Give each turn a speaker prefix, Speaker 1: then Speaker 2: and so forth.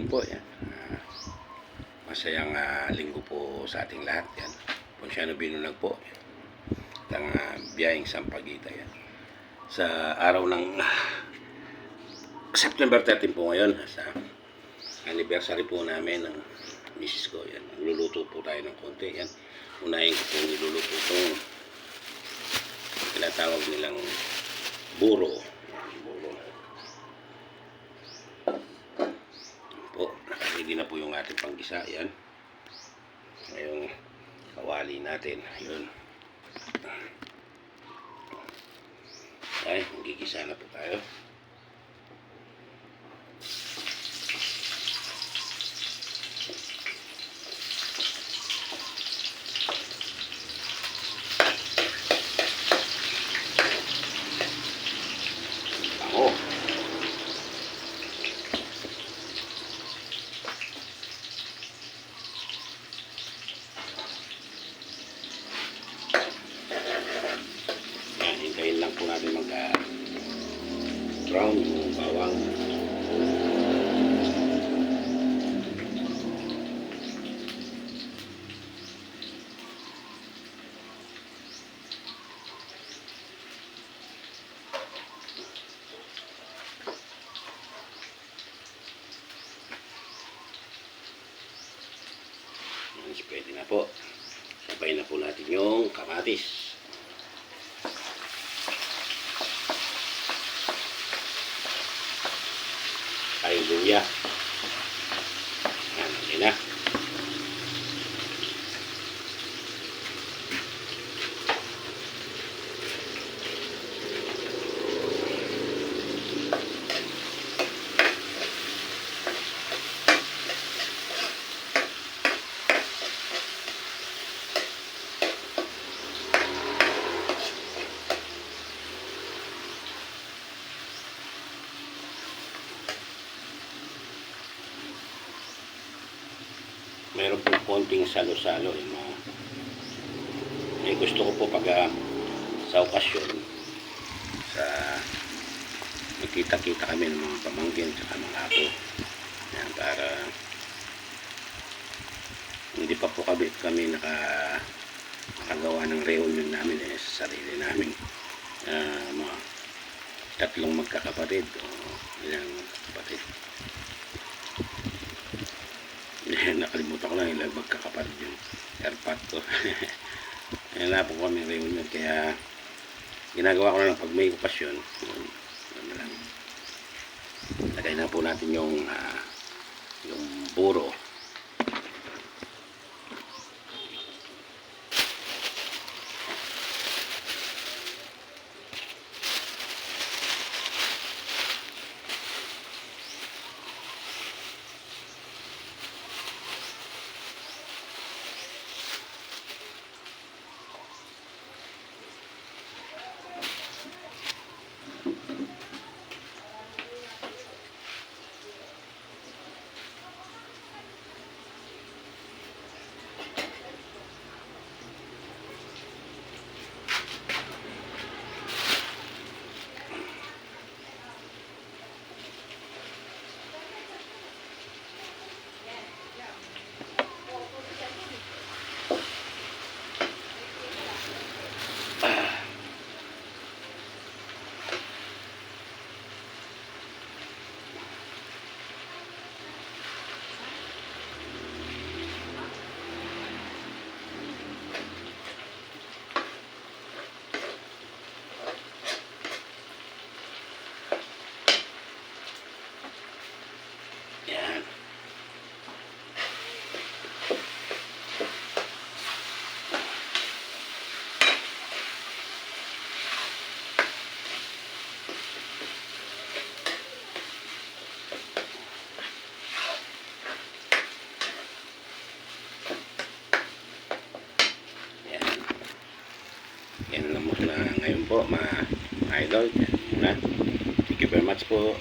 Speaker 1: morning po. Yan. Masayang linggo po sa ating lahat. Yan. Ponsyano Binunag po. Ang biyaheng Sampaguita. Yan. Sa araw ng September 13 po ngayon. Sa anniversary po namin ng misis ko. Yan. Luluto po tayo ng konti. Yan. Unahin ko po niluluto itong tinatawag nilang buro. Ready na po yung ating panggisa. Yan. Ngayong kawali natin. Yun. Ay, magigisa na po tayo. Hintayin lang po natin mag-brown yung bawang. Pwede na po. Sabay na po natin yung kamatis. Ay luya. Yan, okay na. Meron po konting salo-salo yung mga gusto ko po pag sa okasyon sa nakita-kita kami ng mga pamangkin at mga apo yan, para hindi pa po kami nakagawa ng reunion namin sa sarili namin mga tatlong magkakapatid o ilang kapatid. Nakalimutan ko lang ilang magkakapatid yung airpot ko. Ayan na po kami reunion, kaya ginagawa ko na lang pag may okasyon. Lagay na po natin yung buro. Yan lang muna ngayon po mga idol. Thank you very much po.